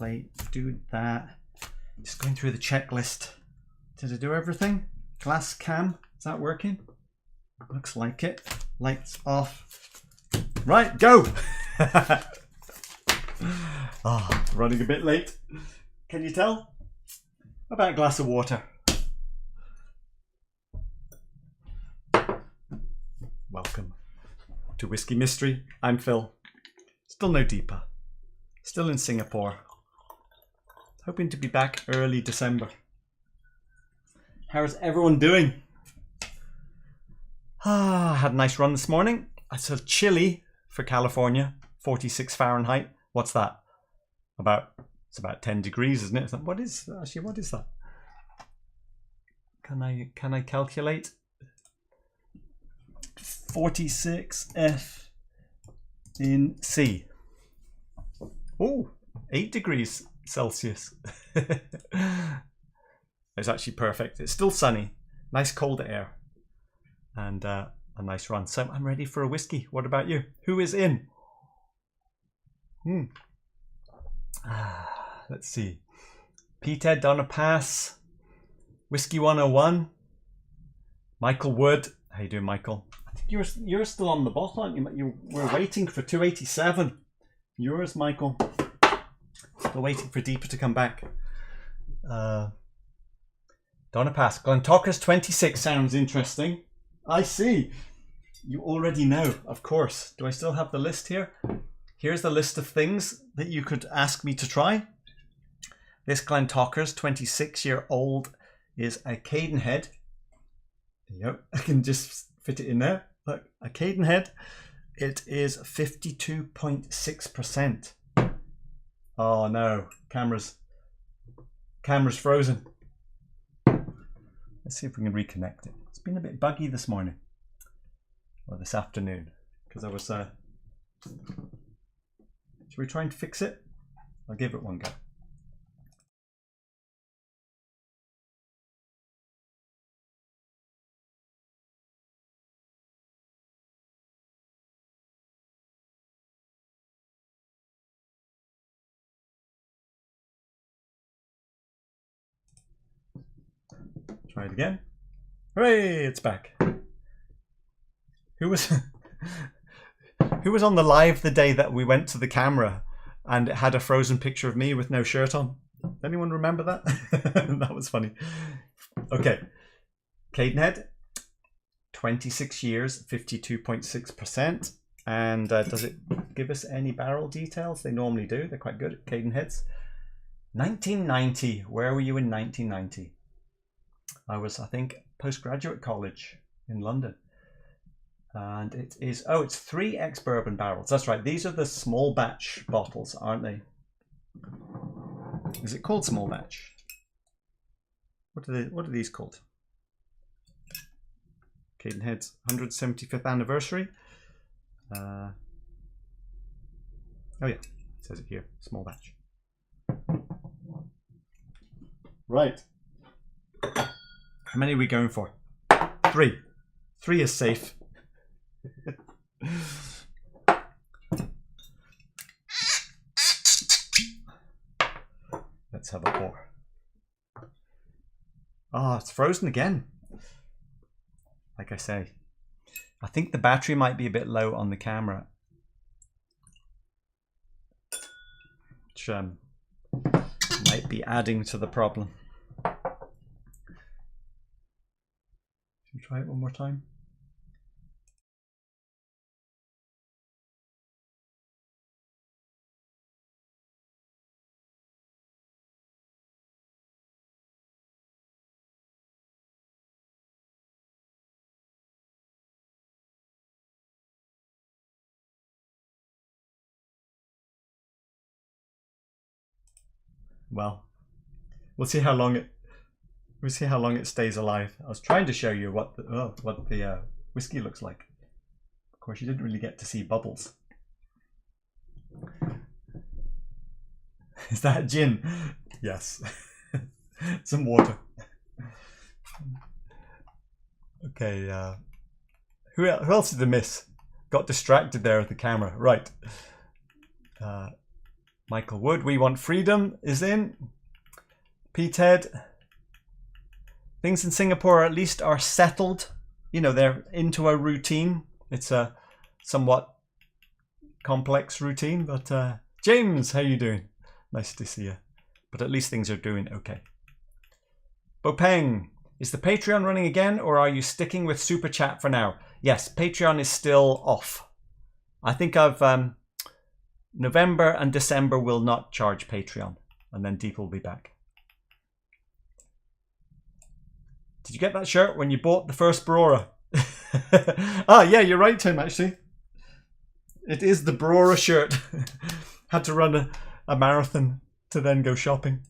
plate, do that. Just going through the checklist. Did I do everything? Glass cam, is that working? Looks like it. Lights off. Right, go! Running a bit late. Can you tell? How about a glass of water? Welcome to Whiskey Mystery. I'm Phil. Still no deeper. Still in Singapore. Hoping to be back early December. How's everyone doing? I had a nice run this morning. It's a chilly for California, 46 Fahrenheit. What's that? It's about 10 degrees, isn't it? What is that? Can I calculate? 46 F in C. Oh, 8 degrees Celsius. It's actually perfect. It's still sunny, nice cold air, and a nice run. So I'm ready for a whiskey. What about you? Who is in? Let's see. Peathead Donna Pass, Whiskey 101, Michael Wood. How you doing, Michael? I think you're still on the bottle, aren't you? We're waiting for 287. Yours, Michael. Still waiting for Deeper to come back. Donna Pass. Glentockers 26 sounds interesting. I see. You already know, of course. Do I still have the list here? Here's the list of things that you could ask me to try. This Glentockers 26-year-old is a Cadenhead. Yep, I can just fit it in there. Look, a Cadenhead. It is 52.6%. Oh no, camera's frozen. Let's see if we can reconnect it. It's been a bit buggy this morning. Or this afternoon. Because I was... Should we try and fix it? I'll give it one go. Try it again. Hooray! It's back. Who was on the live the day that we went to the camera and it had a frozen picture of me with no shirt on? Anyone remember that? That was funny. Okay. Cadenhead, 26 years, 52.6%. And does it give us any barrel details? They normally do. They're quite good at Cadenheads. 1990. Where were you in 1990? I was, I think, postgraduate college in London. And it is, it's 3 Ex-Bourbon barrels. That's right. These are the small batch bottles, aren't they? Is it called small batch? What are these called? Cadenhead's 175th anniversary. Oh yeah, it says it here, small batch. Right. How many are we going for? 3. 3 is safe. Let's have a pour. Oh, it's frozen again. Like I say, I think the battery might be a bit low on the camera, which might be adding to the problem. Should we try it one more time? Well, we'll see how long it stays alive. I was trying to show you what the whiskey looks like. Of course, you didn't really get to see bubbles. Is that gin? Yes. Some water. Okay. Who else did I miss? Got distracted there at the camera. Right. Michael Wood, We Want Freedom is in. Peathead. Things in Singapore at least are settled. You know, they're into a routine. It's a somewhat complex routine, but James, how you doing? Nice to see you. But at least things are doing okay. Bopeng, is the Patreon running again, or are you sticking with Super Chat for now? Yes, Patreon is still off. I think I've November and December will not charge Patreon, and then Deep will be back. Did you get that shirt when you bought the first Brora? Ah, yeah, you're right, Tim, actually. It is the Brora shirt. Had to run a marathon to then go shopping.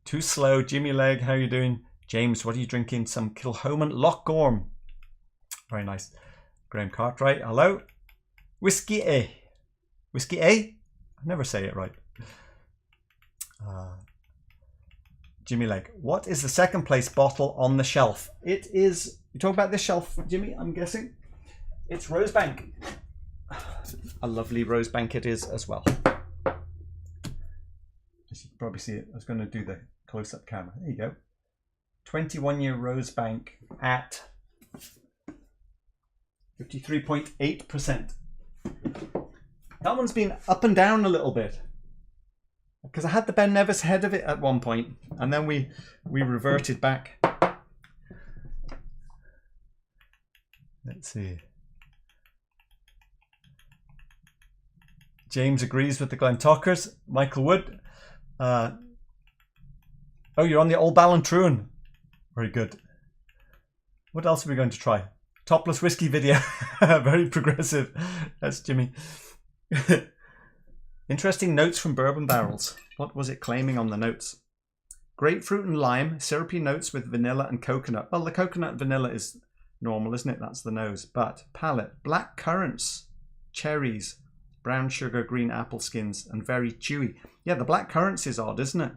Too slow. Jimmy Leg, how you doing? James, what are you drinking? Some Kilchoman Lochgorm. Very nice. Graham Cartwright, hello. Whisky A. Whisky A? I never say it right. Jimmy Leg, what is the second place bottle on the shelf? It is, you talk about this shelf, Jimmy, I'm guessing? It's Rosebank. A lovely Rosebank it is as well. As you can probably see it, I was going to do the close-up camera. There you go. 21-year Rosebank at 53.8%. That one's been up and down a little bit. Because I had the Ben Nevis head of it at one point, and then we reverted back. Let's see. James agrees with the Glentockers. Michael Wood. Oh, you're on the Old Ballantrae. Very good. What else are we going to try? Topless whiskey video. Very progressive. That's Jimmy. Interesting notes from bourbon barrels. What was it claiming on the notes? Grapefruit and lime, syrupy notes with vanilla and coconut. Well, the coconut and vanilla is normal, isn't it? That's the nose. But palate, black currants, cherries, brown sugar, green apple skins, and very chewy. Yeah, the black currants is odd, isn't it?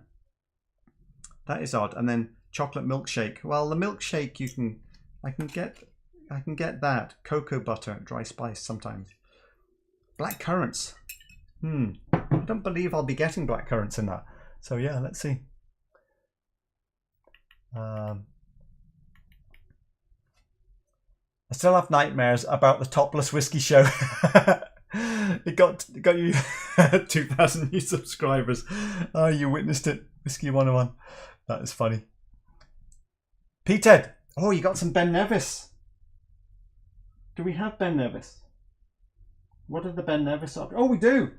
That is odd. And then chocolate milkshake. Well, the milkshake I can get that. Cocoa butter, dry spice sometimes. Black currants. I don't believe I'll be getting black currants in that. So yeah, let's see. I still have nightmares about the topless whiskey show. It got you 2,000 new subscribers. Oh, you witnessed it. Whiskey 101. That is funny. Peathead. Oh, you got some Ben Nevis. Do we have Ben Nevis? What are the Ben Nevis options? Oh, we do.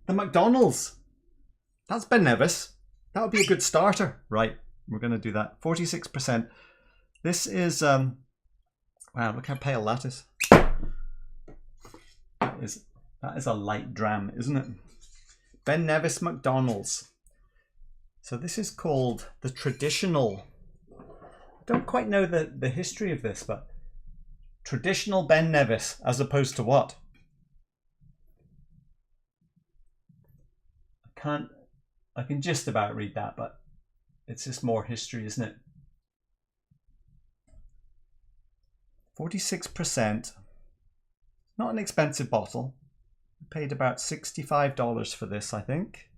The McDonald's. That's Ben Nevis. That would be a good starter. Right. We're going to do that. 46%. This is, wow, look how pale that is. That is a light dram, isn't it? Ben Nevis McDonald's. So this is called the traditional. I don't quite know the history of this, but traditional Ben Nevis as opposed to what? I can just about read that, but it's just more history, isn't it? 46%. Not an expensive bottle. I paid about $65 for this, I think.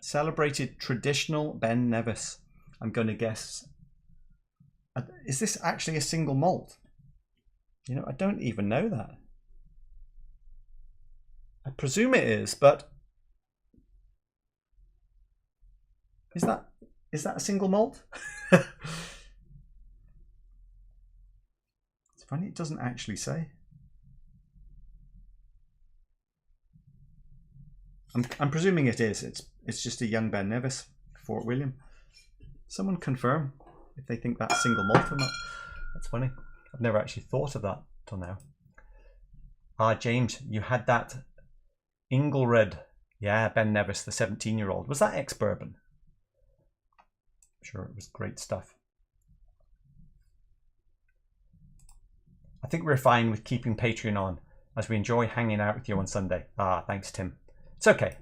Celebrated traditional Ben Nevis. I'm going to guess. Is this actually a single malt? You know, I don't even know that. I presume it is, but is that a single malt? It's funny, it doesn't actually say. I'm presuming it is. It's just a young Ben Nevis, Fort William. Someone confirm if they think that's single malt or not. That's funny. I've never actually thought of that till now. Ah, James, you had that Inglered. Yeah, Ben Nevis, the 17-year-old. Was that Ex-Bourbon? I'm sure it was great stuff. I think we're fine with keeping Patreon on as we enjoy hanging out with you on Sunday. Ah, thanks, Tim. It's okay.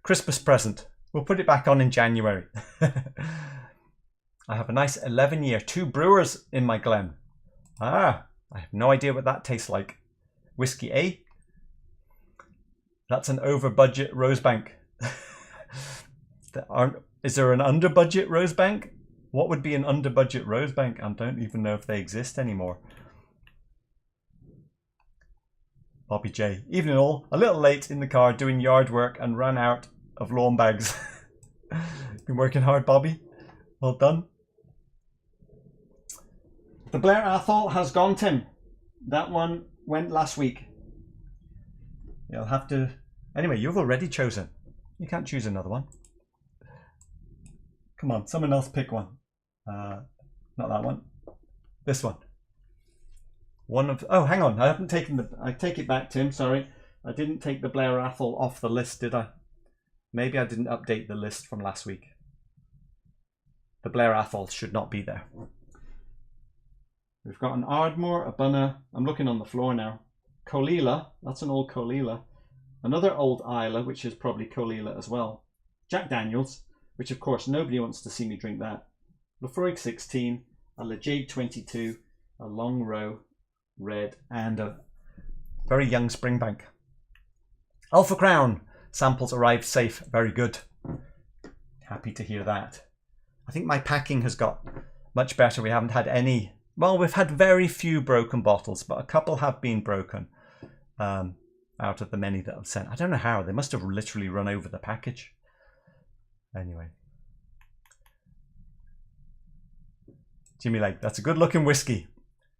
Christmas present. We'll put it back on in January. I have a nice 11-year, 2 brewers in my Glen. Ah, I have no idea what that tastes like. Whiskey A. That's an over-budget Rosebank. Is there an under-budget Rosebank? What would be an under-budget Rosebank? I don't even know if they exist anymore. Bobby J. Evening all. A little late in the car doing yard work and ran out of lawn bags. Been working hard, Bobby. Well done. The Blair Athol has gone, Tim. That one went last week. You'll have to... Anyway, you've already chosen. You can't choose another one. Come on, someone else pick one. Not that one. This one. One of... Oh, hang on. I haven't taken the... I take it back, Tim. Sorry. I didn't take the Blair Athol off the list, did I? Maybe I didn't update the list from last week. The Blair Athol should not be there. We've got an Ardmore, a Bunna. I'm looking on the floor now. Colila. That's an old Colila. Another old Isla, which is probably Colila as well. Jack Daniels, which of course nobody wants to see me drink that. Laphroaig 16, a Laphroaig 22, a Longrow red, and a very young Springbank. Alpha Crown samples arrived safe. Very good. Happy to hear that. I think my packing has got much better. We haven't had any... Well, we've had very few broken bottles, but a couple have been broken out of the many that I've sent. I don't know how. They must have literally run over the package. Anyway. Jimmy Lake, that's a good looking whiskey.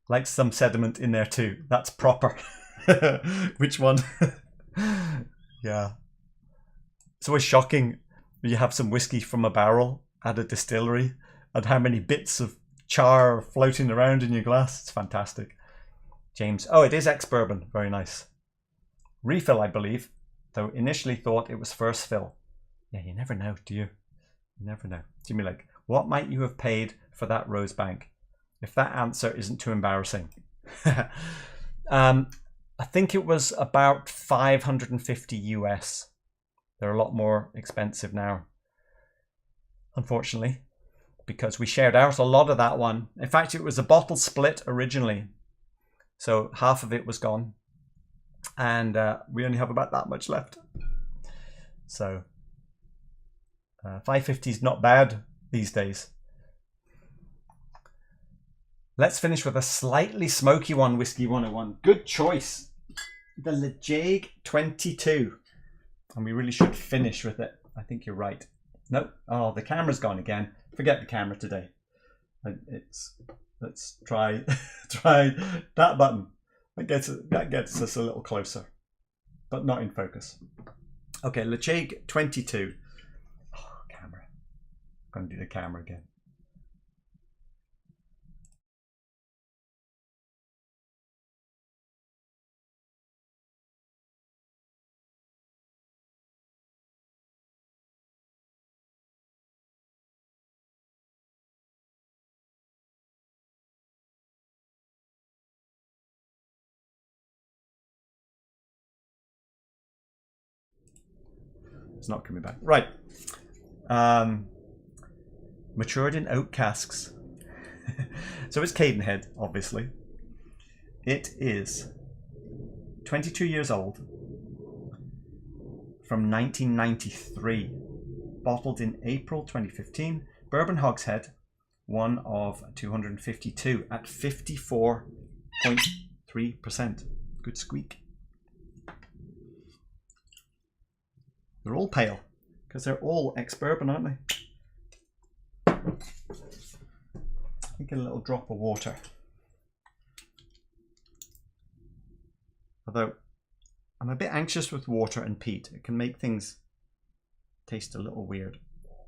Like some sediment in there too. That's proper. Which one? Yeah. It's always shocking when you have some whiskey from a barrel at a distillery and how many bits of char floating around in your glass. It's fantastic. James, oh, it is Ex-Bourbon. Very nice. Refill, I believe, though initially thought it was first fill. Yeah, you never know, do you? You never know. Jimmy Lake, what might you have paid for that Rosebank? If that answer isn't too embarrassing. I think it was about 550 US. They're a lot more expensive now, unfortunately, because we shared out a lot of that one. In fact, it was a bottle split originally. So half of it was gone. And we only have about that much left. So 550 is not bad these days. Let's finish with a slightly smoky one, Whiskey 101. Good choice. The Laphroaig 22. And we really should finish with it. I think you're right. Nope. Oh, the camera's gone again. Forget the camera today. Let's try that button. That gets us a little closer, but not in focus. Okay, Laphroaig 22. Oh, camera. I'm going to do the camera again. It's not coming back. Right. Matured in oak casks. So it's Cadenhead, obviously. It is 22 years old. From 1993. Bottled in April 2015. Bourbon hogshead. One of 252 at 54.3%. Good squeak. They're all pale, because they're all ex-bourbon, aren't they? I think a little drop of water. Although, I'm a bit anxious with water and peat. It can make things taste a little weird.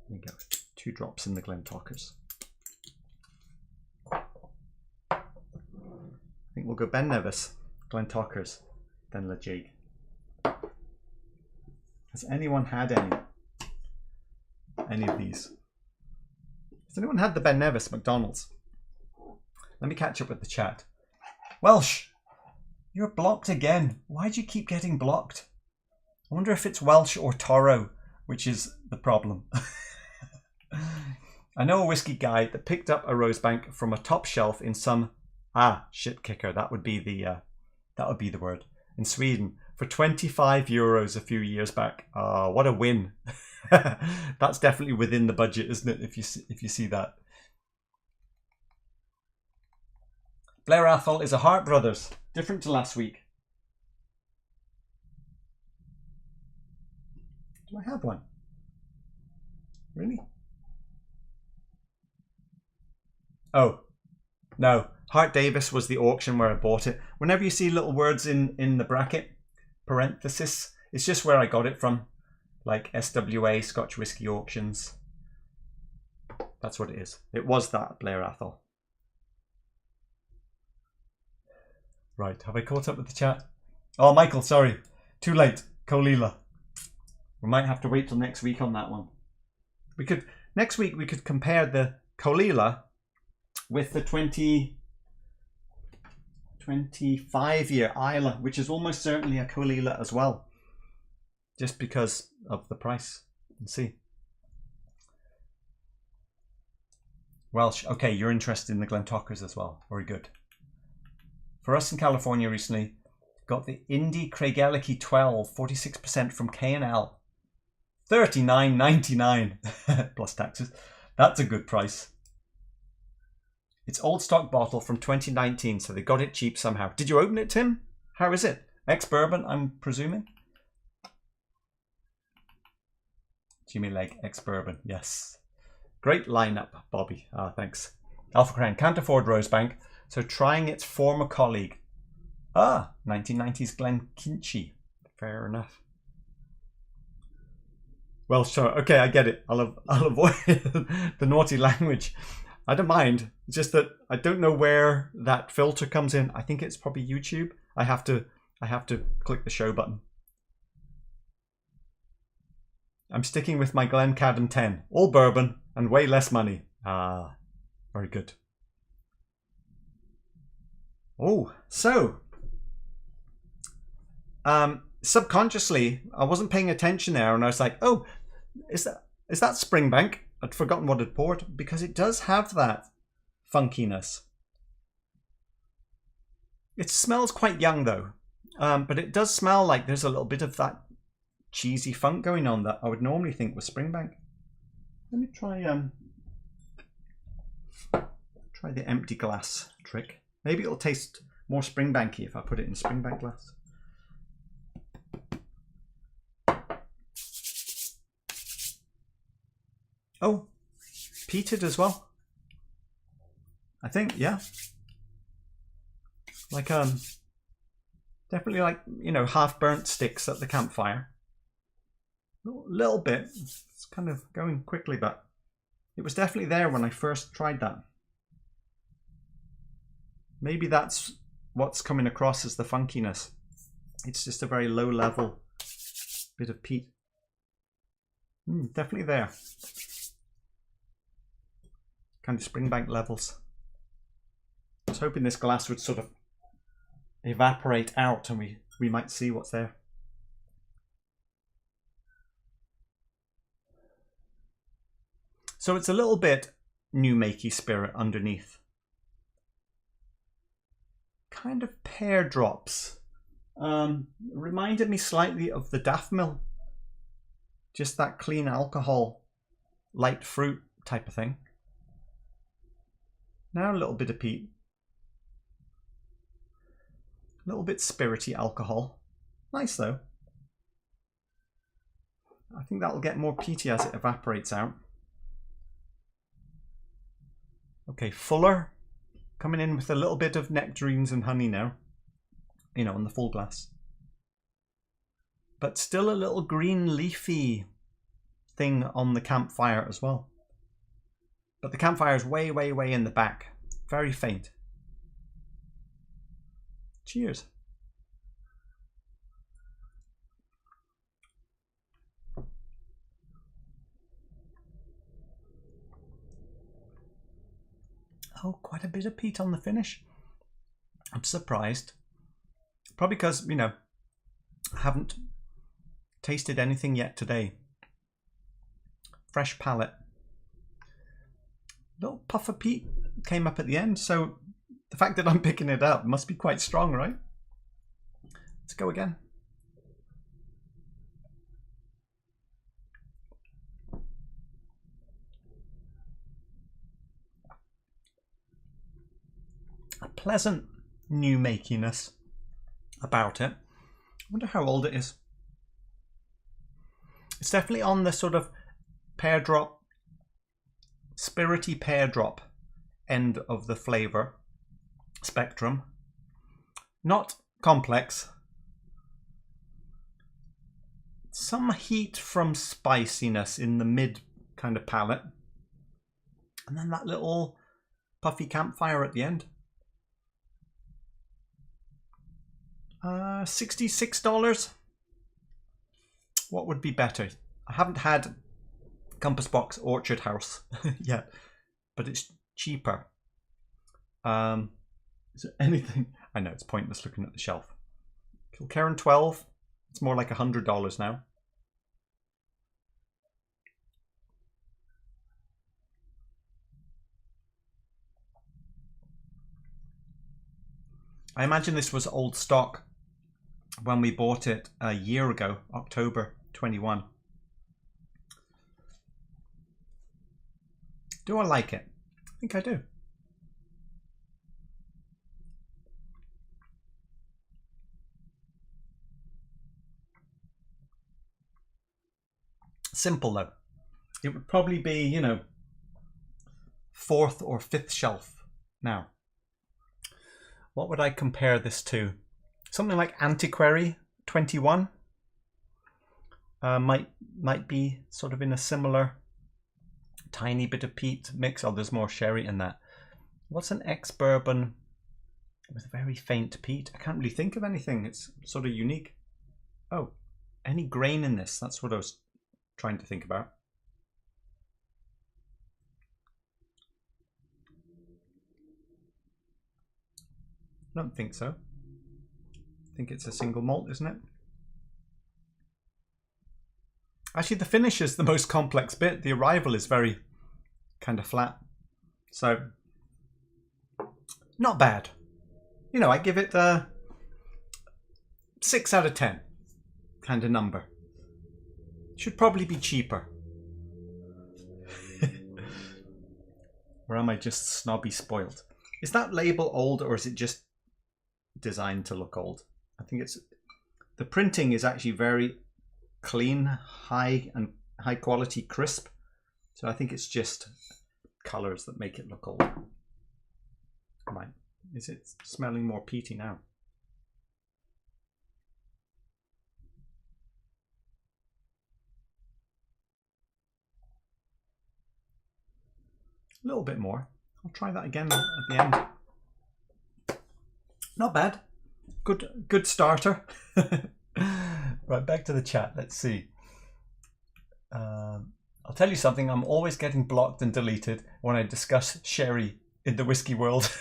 There you go. 2 drops in the Glentockers. I think we'll go Ben Nevis, Glentockers, then Laphroaig. Has anyone had any of these? Has anyone had the Ben Nevis McDonald's? Let me catch up with the chat. Welsh, you're blocked again. Why do you keep getting blocked? I wonder if it's Welsh or Toro, which is the problem. I know a whiskey guy that picked up a Rosebank from a top shelf in some shit kicker. That would be the word in Sweden. For for 25 euros a few years back. What a win. That's definitely within the budget, isn't it? If you see that. Blair Athol is a Hart Brothers, different to last week. Do I have one? Really? Oh, no. Hart Davis was the auction where I bought it. Whenever you see little words in the bracket, parenthesis, it's just where I got it from. Like SWA, Scotch Whisky Auctions. That's what it is. It was that, Blair Athol. Right, have I caught up with the chat? Oh, Michael, sorry. Too late. Colila. We might have to wait till next week on that one. Next week we could compare the Colila with the 25-year Isla, which is almost certainly a Colila as well. Just because of the price. Let's see. Welsh. Okay, you're interested in the Glentockers as well. Very good. For us in California recently, got the Indy Craigellachie 12, 46% from K&L. $39.99 plus taxes. That's a good price. It's old stock bottle from 2019, so they got it cheap somehow. Did you open it, Tim? How is it? Ex-Bourbon, I'm presuming? Jimmy Leg, Ex-Bourbon, yes. Great lineup, Bobby. Thanks. Alpha Crown, can't afford Rosebank, so trying its former colleague. 1990s Glen Kinchy. Fair enough. Well, sure. Okay, I get it. I'll avoid the naughty language. I don't mind. It's just that I don't know where that filter comes in. I think it's probably YouTube. I have to click the show button. I'm sticking with my Glencairn 10. All bourbon and way less money. Very good. Oh, so subconsciously I wasn't paying attention there, and I was like, oh, is that Springbank? I'd forgotten what it poured, because it does have that funkiness. It smells quite young though, but it does smell like there's a little bit of that cheesy funk going on that I would normally think was Springbank. Let me try the empty glass trick. Maybe it'll taste more Springbanky if I put it in Springbank glass. Oh, peated as well. I think, yeah. Like definitely like, you know, half burnt sticks at the campfire. A little bit. It's kind of going quickly, but it was definitely there when I first tried that. Maybe that's what's coming across as the funkiness. It's just a very low level bit of peat. Definitely there. Kind of Springbank levels. I was hoping this glass would sort of evaporate out and we might see what's there. So it's a little bit new makey spirit underneath. Kind of pear drops. Reminded me slightly of the Daft Mill. Just that clean alcohol, light fruit type of thing. Now a little bit of peat. A little bit spirity alcohol. Nice though. I think that'll get more peaty as it evaporates out. Okay, fuller. Coming in with a little bit of nectarines and honey now. You know, on the full glass. But still a little green leafy thing on the campfire as well. But the campfire is way, way, way in the back. Very faint. Cheers. Oh, quite a bit of peat on the finish. I'm surprised. Probably because, you know, I haven't tasted anything yet today. Fresh palate. Little puff of peat came up at the end, so the fact that I'm picking it up must be quite strong, right? Let's go again. pleasant new makiness about it. I wonder how old it is. It's definitely on the sort of pear drop, spirity pear drop end of the flavour spectrum. Not complex. Some heat from spiciness in the mid kind of palate. And then that little puffy campfire at the end. $66. What would be better? I haven't had Compass Box Orchard House yet, but it's cheaper. Is there anything? I know it's pointless looking at the shelf. Kilkerran 12. It's more like $100 now. I imagine this was old stock when we bought it a year ago, October 21. Do I like it? I think I do. Simple though. It would probably be, you know, 4th or 5th shelf now. What would I compare this to? Something like Antiquary 21 might be sort of in a similar tiny bit of peat mix. Oh, there's more sherry in that. What's an ex-bourbon with very faint peat? I can't really think of anything. It's sort of unique. Oh, any grain in this? That's what I was trying to think about. I don't think so. I think it's a single malt, isn't it? Actually, the finish is the most complex bit. The arrival is very kind of flat. So, not bad. You know, I give it a 6 out of 10 kind of number. Should probably be cheaper. Or am I just snobby spoiled? Is that label old, or is it just designed to look old? I think it's, the printing is actually very clean, high quality, crisp. So I think it's just colours that make it look old. Right. Is it smelling more peaty now? A little bit more. I'll try that again at the end. Not bad. Good starter. Right, back to the chat. Let's see. I'll tell you something. I'm always getting blocked and deleted when I discuss sherry in the whiskey world.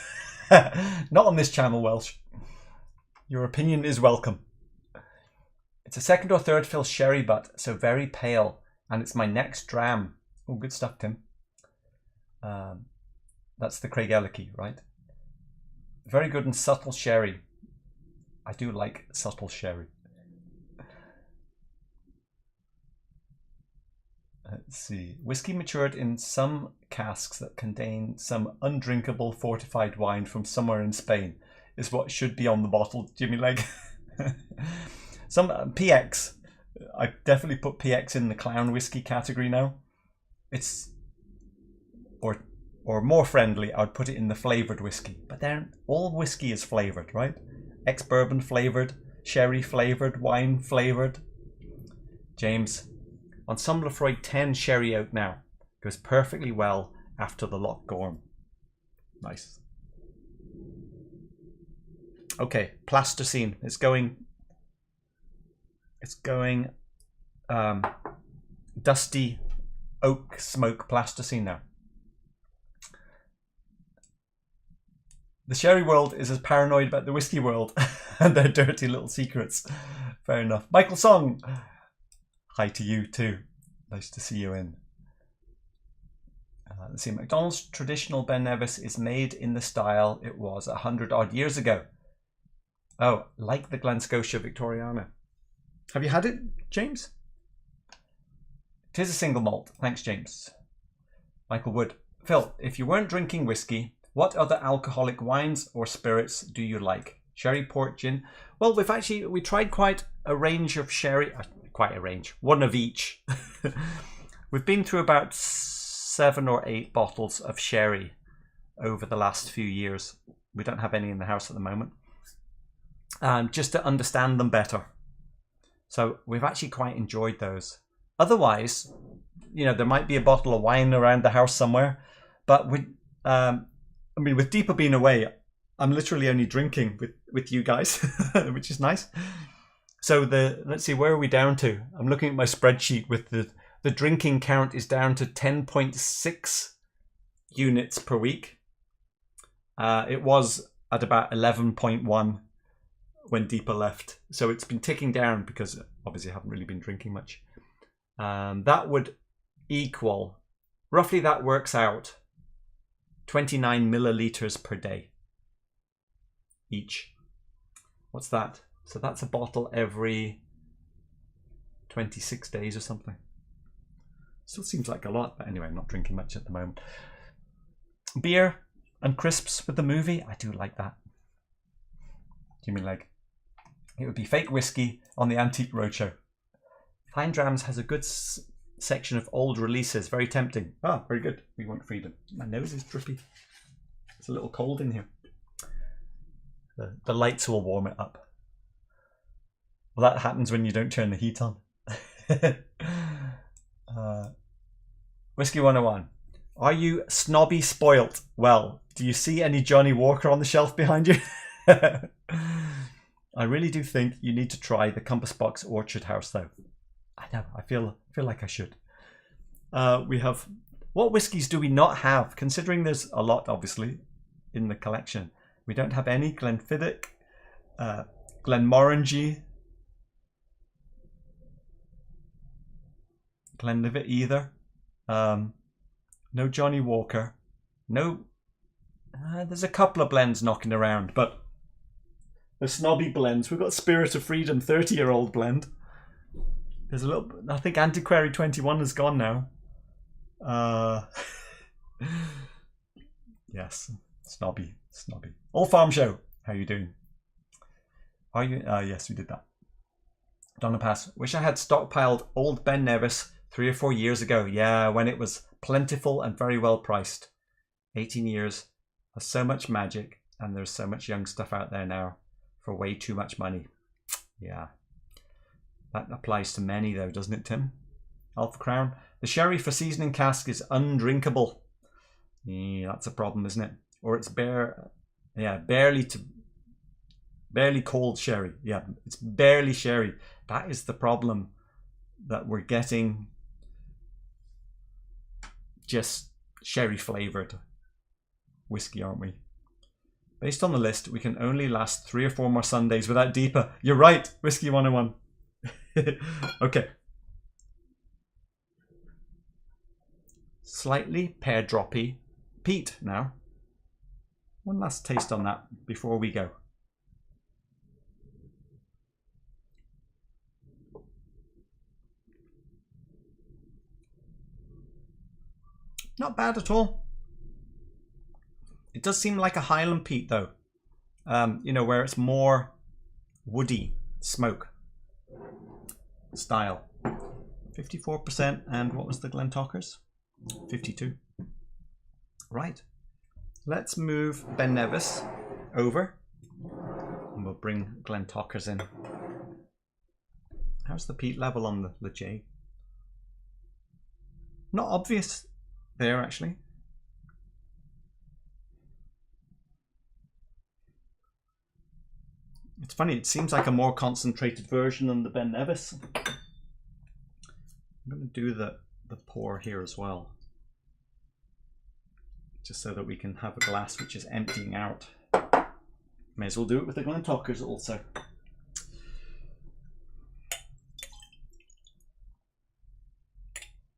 Not on this channel, Welsh. Your opinion is welcome. It's a 2nd or 3rd fill sherry butt, so very pale, and it's my next dram. Oh, good stuff, Tim. That's the Craig Ellicky, right? Very good and subtle sherry. I do like subtle sherry. Let's see. Whiskey matured in some casks that contain some undrinkable fortified wine from somewhere in Spain is what should be on the bottle, Jimmy Leg. Some PX. I definitely put PX in the clown whiskey category now. It's or more friendly, I would put it in the flavoured whiskey. But then all whiskey is flavoured, right? Ex-bourbon flavoured, sherry flavoured, wine flavoured. James, on some Laphroaig 10 sherry out now. Goes perfectly well after the Loch Gorm. Nice. Okay, plasticine. It's going dusty oak smoke plasticine now. The sherry world is as paranoid about the whiskey world and their dirty little secrets. Fair enough. Michael Song, hi to you too. Nice to see you in. Let's see. McDonald's traditional Ben Nevis is made in the style it was 100 odd years ago. Oh, like the Glen Scotia Victoriana. Have you had it, James? It is a single malt. Thanks, James. Michael Wood. Phil, if you weren't drinking whiskey, What other alcoholic wines or spirits do you like? Sherry, port, gin? Well, we tried quite a range of sherry, quite a range, one of each. We've been through about 7 or 8 bottles of sherry over the last few years. We don't have any in the house at the moment. Just to understand them better. So we've actually quite enjoyed those. Otherwise, you know, there might be a bottle of wine around the house somewhere, but with Deepa being away, I'm literally only drinking with you guys, which is nice. So let's see, where are we down to? I'm looking at my spreadsheet with the drinking count is down to 10.6 units per week. It was at about 11.1 when Deepa left. So it's been ticking down because obviously I haven't really been drinking much. That would equal, roughly that works out 29 milliliters per day each. What's that? So that's a bottle every 26 days or something. Still seems like a lot, but anyway, I'm not drinking much at the moment. Beer and crisps with the movie, I do like that. Do you mean like, it would be fake whiskey on the Antique Roadshow. Fine Drams has a good section of old releases, very tempting. Ah, very good. We want freedom. My nose is drippy. It's a little cold in here. The lights will warm it up. Well, that happens when you don't turn the heat on. Whisky 101. Are you snobby spoilt? Well, do you see any Johnny Walker on the shelf behind you? I really do think you need to try the Compass Box Orchard House, though. I know, I feel like I should. We have... What whiskies do we not have? Considering there's a lot, obviously, in the collection. We don't have any Glenfiddich, Glenmorangie, Glenlivet either. No Johnny Walker. No... there's a couple of blends knocking around, but the snobby blends. We've got Spirit of Freedom, 30-year-old blend. There's a little... I think Antiquary 21 is gone now. Yes, snobby. All Farm Show, how you doing? Are you? Yes, we did that. Donna Pass. Wish I had stockpiled old Ben Nevis 3 or 4 years ago. Yeah, when it was plentiful and very well priced. 18 years has so much magic, and there's so much young stuff out there now for way too much money. Yeah. That applies to many though, doesn't it, Tim? Alpha Crown. The sherry for seasoning cask is undrinkable. Yeah, that's a problem, isn't it? Or it's barely cold sherry. Yeah, it's barely sherry. That is the problem, that we're getting just sherry flavored whiskey, aren't we? Based on the list, we can only last 3 or 4 more Sundays without Deepa. You're right, Whiskey 101. Okay. Slightly pear droppy peat now. One last taste on that before we go. Not bad at all. It does seem like a Highland peat though. You know, where it's more woody smoke style. 54%, and what was the Glentockers? 52. Right. Let's move Ben Nevis over, and we'll bring Glentockers in. How's the peat level on the J? Not obvious there, actually. It's funny, it seems like a more concentrated version than the Ben Nevis. I'm going to do the pour here as well, just so that we can have a glass which is emptying out. May as well do it with the Glentockers also.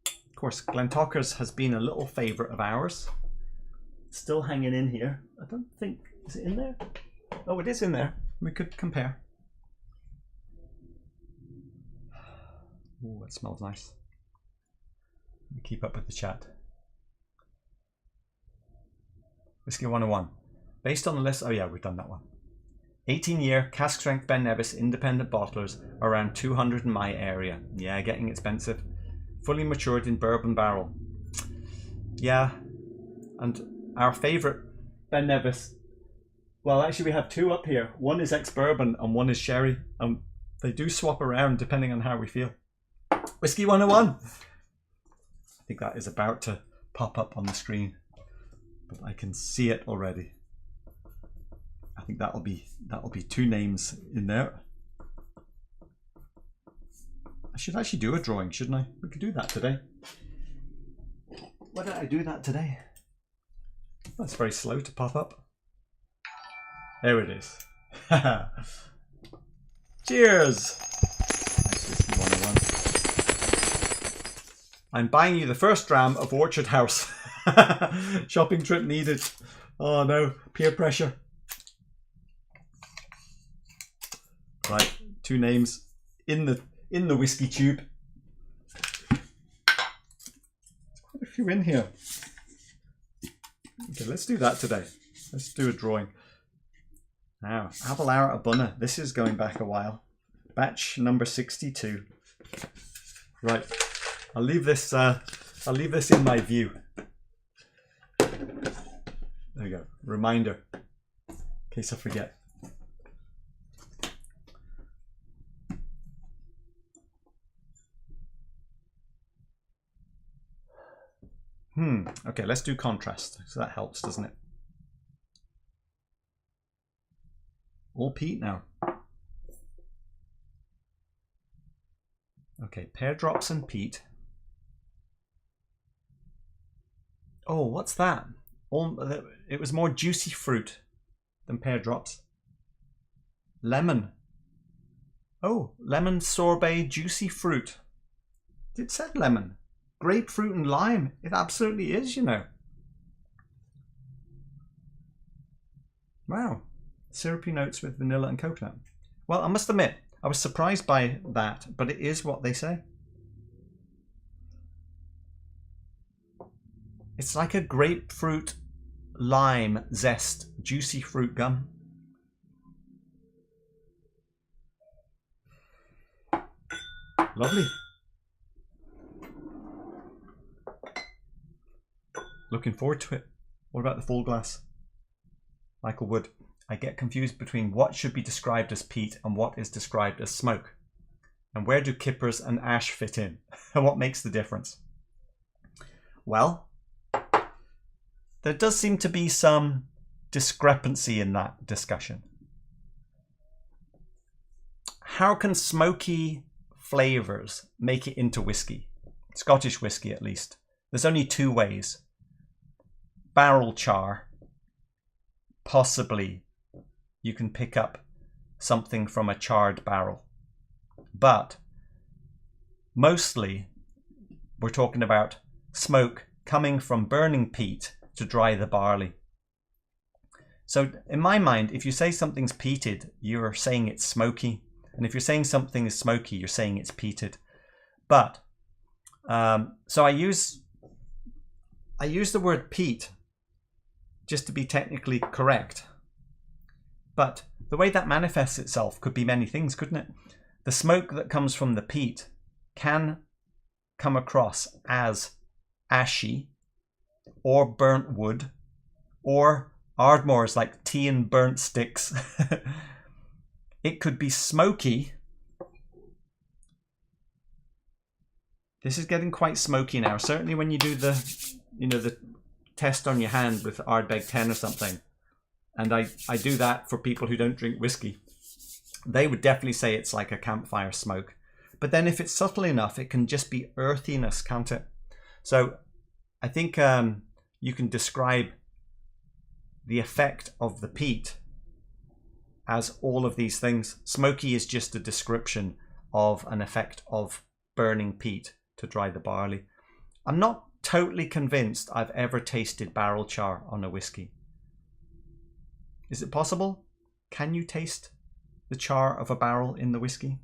Of course, Glentockers has been a little favourite of ours. Still hanging in here. I don't think... Is it in there? Oh, it is in there. We could compare. Oh, it smells nice. We keep up with the chat. Whisky 101. Based on the list, oh yeah, we've done that one. 18-year cask strength Ben Nevis independent bottlers, around 200 in my area. Yeah, getting expensive. Fully matured in bourbon barrel. Yeah, and our favourite Ben Nevis. Well, actually, we have two up here. One is Ex-Bourbon and one is Sherry. And they do swap around depending on how we feel. Whisky 101. I think that is about to pop up on the screen, but I can see it already. I think that'll be two names in there. I should actually do a drawing, shouldn't I? We could do that today. Why don't I do that today? That's very slow to pop up. There it is. Cheers! Nice Whisky 101. I'm buying you the first dram of Orchard House. Shopping trip needed. Oh no, peer pressure. Right, two names in the whiskey tube. There's quite a few in here. Okay, let's do that today. Let's do a drawing. Now, Avalara Abunna. This is going back a while. Batch number 62. Right, I'll leave this in my view. There we go. Reminder, in case I forget. Okay, let's do contrast. So that helps, doesn't it? All peat now. Okay, pear drops and peat. Oh, what's that? It was more juicy fruit than pear drops. Lemon. Oh, lemon sorbet juicy fruit. It said lemon. Grapefruit and lime. It absolutely is, you know. Wow. Syrupy notes with vanilla and coconut. Well, I must admit, I was surprised by that, but it is what they say. It's like a grapefruit lime zest juicy fruit gum. Lovely. Looking forward to it. What about the full glass? Michael Wood. I get confused between what should be described as peat and what is described as smoke. And where do kippers and ash fit in? And what makes the difference? Well, there does seem to be some discrepancy in that discussion. How can smoky flavours make it into whiskey? Scottish whiskey, at least. There's only two ways. Barrel char. Possibly you can pick up something from a charred barrel. But mostly we're talking about smoke coming from burning peat to dry the barley. So in my mind, if you say something's peated, you're saying it's smoky. And if you're saying something is smoky, you're saying it's peated. But so I use the word peat just to be technically correct. But the way that manifests itself could be many things, couldn't it? The smoke that comes from the peat can come across as ashy or burnt wood or Ardmore's like tea and burnt sticks. It could be smoky. This is getting quite smoky now. Certainly when you do the test on your hand with Ardbeg 10 or something. And I do that for people who don't drink whiskey. They would definitely say it's like a campfire smoke. But then if it's subtle enough, it can just be earthiness, can't it? So I think you can describe the effect of the peat as all of these things. Smoky is just a description of an effect of burning peat to dry the barley. I'm not totally convinced I've ever tasted barrel char on a whiskey. Is it possible? Can you taste the char of a barrel in the whiskey?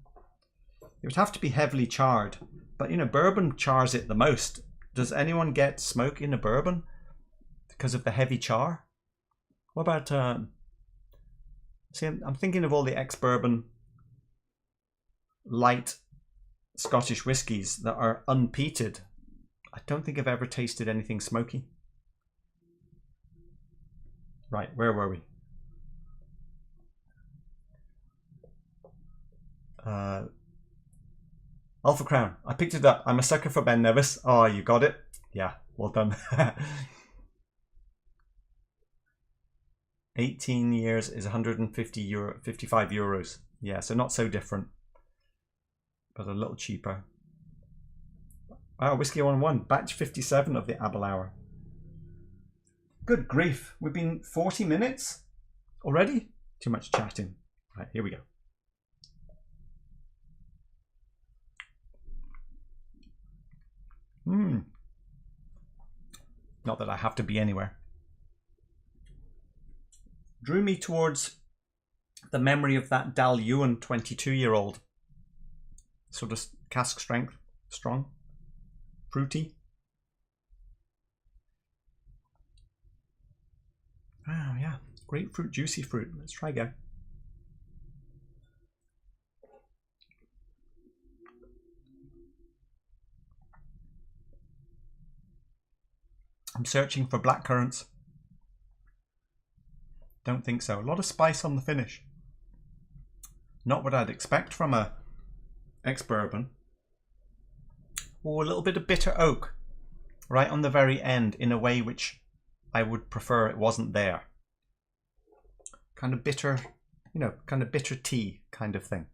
It would have to be heavily charred, but bourbon chars it the most. Does anyone get smoke in a bourbon because of the heavy char? What about, see, I'm thinking of all the ex-bourbon light Scottish whiskies that are unpeated. I don't think I've ever tasted anything smoky. Right, where were we? Alpha Crown. I picked it up. I'm a sucker for Ben Nevis. Oh, you got it? Yeah, well done. 18 years is 55 euros. Yeah, so not so different, but a little cheaper. Wow, Whiskey 101, batch 57 of the Abel Hour. Good grief, we've been 40 minutes already? Too much chatting. Right, here we go. Not that I have to be anywhere. Drew me towards the memory of that Dal Ewan 22-year-old. Sort of cask strength, strong, fruity. Oh yeah, grapefruit, juicy fruit. Let's try again. I'm searching for black currants. Don't think so. A lot of spice on the finish. Not what I'd expect from a ex-bourbon. Oh, a little bit of bitter oak right on the very end in a way which I would prefer it wasn't there. Kind of bitter, you know, kind of bitter tea kind of thing.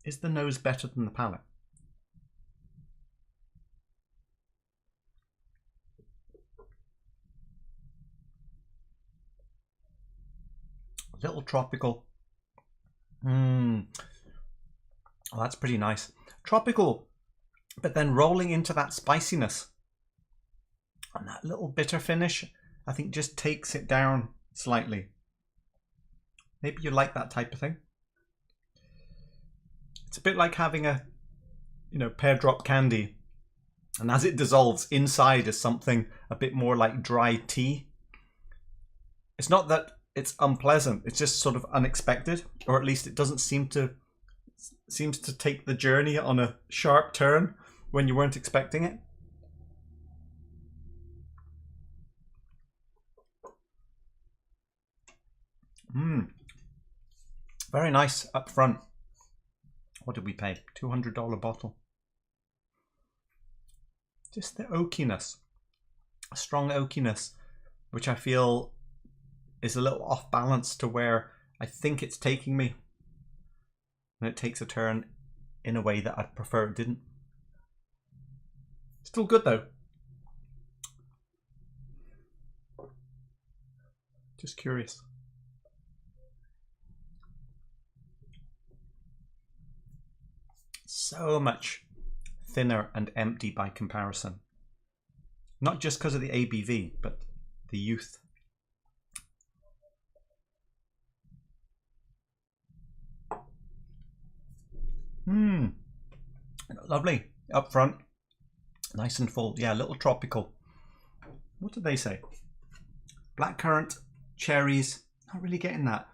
Is the nose better than the palate? A little tropical. Oh, that's pretty nice. Tropical, but then rolling into that spiciness. And that little bitter finish, I think just takes it down slightly. Maybe you like that type of thing. It's a bit like having a, you know, pear drop candy. And as it dissolves, inside is something a bit more like dry tea. It's not that it's unpleasant, it's just sort of unexpected, or at least it doesn't seems to take the journey on a sharp turn when you weren't expecting it. Very nice up front. What did we pay? $200 bottle. Just the oakiness, a strong oakiness, which I feel is a little off balance to where I think it's taking me. And it takes a turn in a way that I'd prefer it didn't. Still good though. Just curious. So much thinner and empty by comparison. Not just because of the ABV, but the youth. Lovely. Up front. Nice and full. Yeah, a little tropical. What did they say? Blackcurrant, cherries. Not really getting that.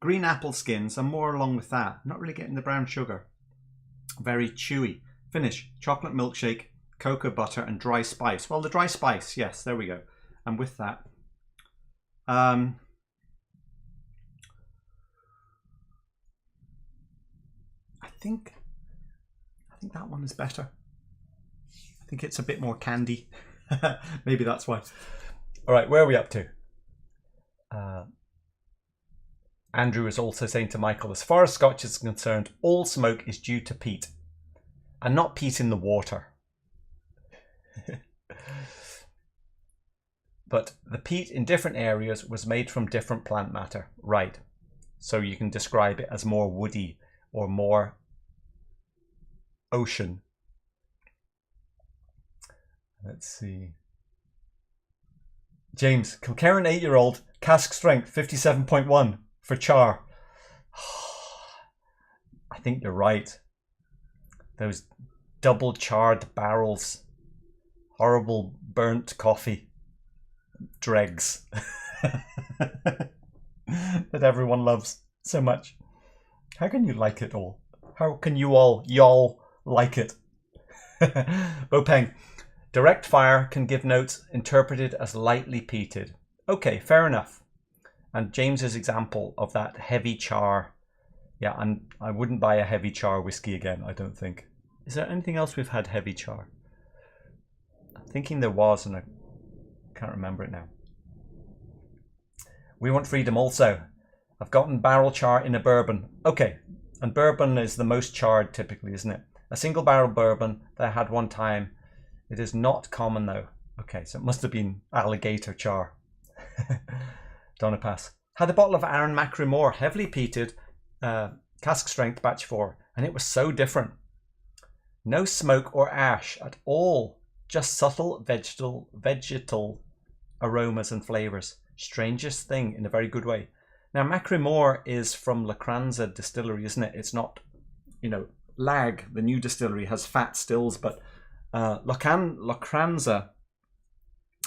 Green apple skins. I'm more along with that. Not really getting the brown sugar. Very chewy. Finish. Chocolate milkshake, cocoa butter, and dry spice. Well, the dry spice. Yes, there we go. And with that. I think that one is better. I think it's a bit more candy. Maybe that's why. All right, where are we up to? Andrew is also saying to Michael, as far as Scotch is concerned, all smoke is due to peat. And not peat in the water. But the peat in different areas was made from different plant matter. Right. So you can describe it as more woody or more ocean. Let's see. James, Kilkerran 8-year-old, cask strength 57.1 for char. I think you're right. Those double charred barrels. Horrible burnt coffee. dregs that everyone loves so much. How can you like it all? How can y'all like it? Bopeng. Direct fire can give notes interpreted as lightly peated. Okay, fair enough. And James's example of that heavy char. Yeah, and I wouldn't buy a heavy char whiskey again, I don't think. Is there anything else we've had heavy char? I'm thinking there was, and I can't remember it now. We want freedom also. I've gotten barrel char in a bourbon. Okay, and bourbon is the most charred typically, isn't it? A single barrel bourbon that I had one time. It is not common though. Okay, so it must have been alligator char. Donna Pass. Had a bottle of Aaron Macrimore, heavily peated, cask strength batch 4, and it was so different. No smoke or ash at all, just subtle vegetal aromas and flavors. Strangest thing in a very good way. Now Macrimore is from Lacranza distillery, isn't it? It's not, you know, Lag, the new distillery, has fat stills, but Lacranza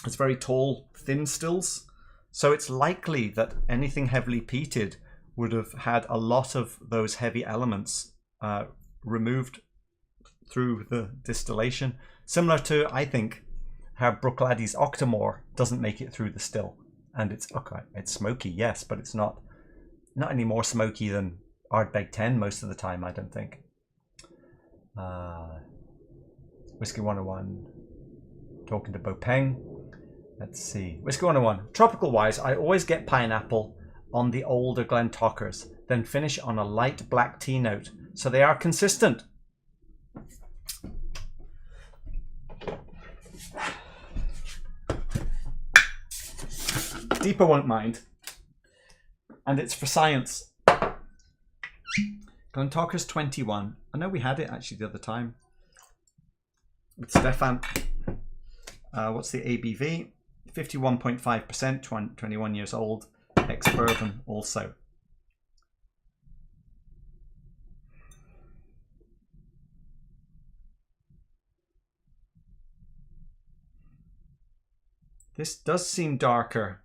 has very tall, thin stills. So it's likely that anything heavily peated would have had a lot of those heavy elements removed through the distillation. Similar to, I think, how Bruichladdich Octomore doesn't make it through the still. And it's okay, it's smoky, yes, but it's not any more smoky than Ardbeg 10 most of the time, I don't think. Whiskey 101, talking to Bopeng. Let's see. Whiskey 101. Tropical wise, I always get pineapple on the older Glentockers, then finish on a light black tea note. So they are consistent. Deeper won't mind. And it's for science. Glentockers 21. I know we had it actually the other time. With Stefan. What's the ABV? 51.5%, 21 years old. Ex-Bourbon also. This does seem darker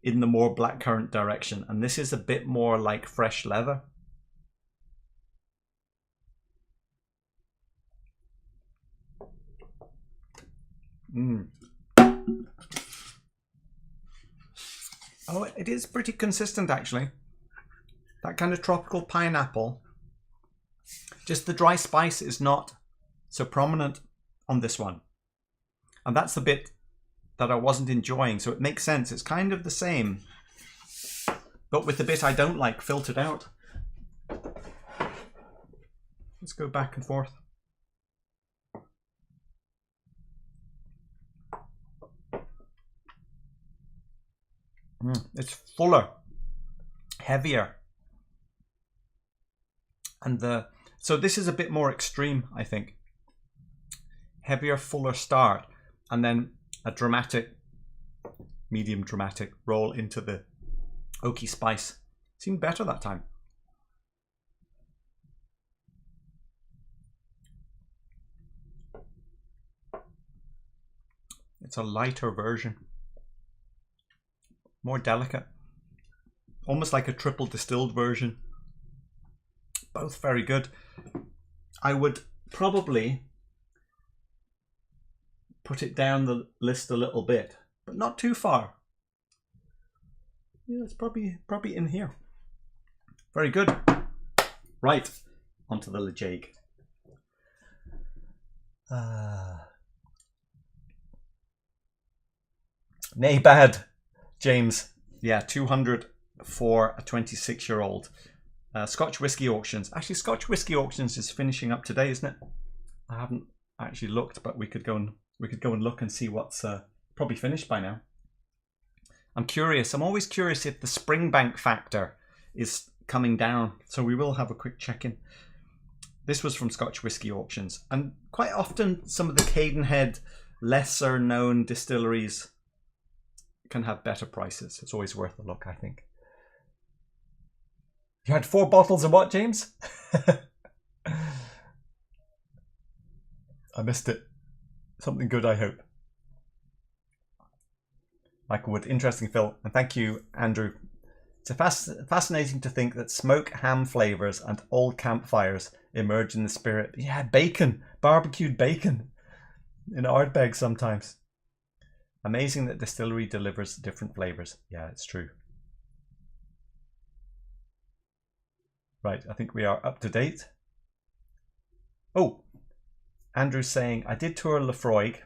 in the more blackcurrant direction, and this is a bit more like fresh leather. Oh, it is pretty consistent actually. That kind of tropical pineapple. Just the dry spice is not so prominent on this one. And that's the bit that I wasn't enjoying, so it makes sense. It's kind of the same, but with the bit I don't like filtered out. Let's go back and forth. It's fuller, heavier, and so this is a bit more extreme, I think. Heavier, fuller start, and then a dramatic, medium dramatic roll into the oaky spice. Seemed better that time. It's a lighter version. More delicate. Almost like a triple distilled version. Both very good. I would probably put it down the list a little bit, but not too far. Yeah, it's probably in here. Very good. Right, onto the Laphroaig. Nay bad, James. Yeah, 200 for a 26-year-old. Scotch Whisky Auctions. Actually, Scotch Whisky Auctions is finishing up today, isn't it? I haven't actually looked, but we could go and look and see what's probably finished by now. I'm curious. I'm always curious if the Springbank factor is coming down. So we will have a quick check-in. This was from Scotch Whisky Auctions. And quite often some of the Cadenhead lesser known distilleries can have better prices. It's always worth a look, I think. You had 4 bottles of what, James? I missed it. Something good, I hope. Michael Wood, interesting, Phil. And thank you, Andrew. It's fascinating to think that smoke, ham flavors, and old campfires emerge in the spirit. Yeah, bacon, barbecued bacon in Ardbeg sometimes. Amazing that distillery delivers different flavors. Yeah, it's true. Right, I think we are up to date. Oh, Andrew's saying, I did tour Laphroaig.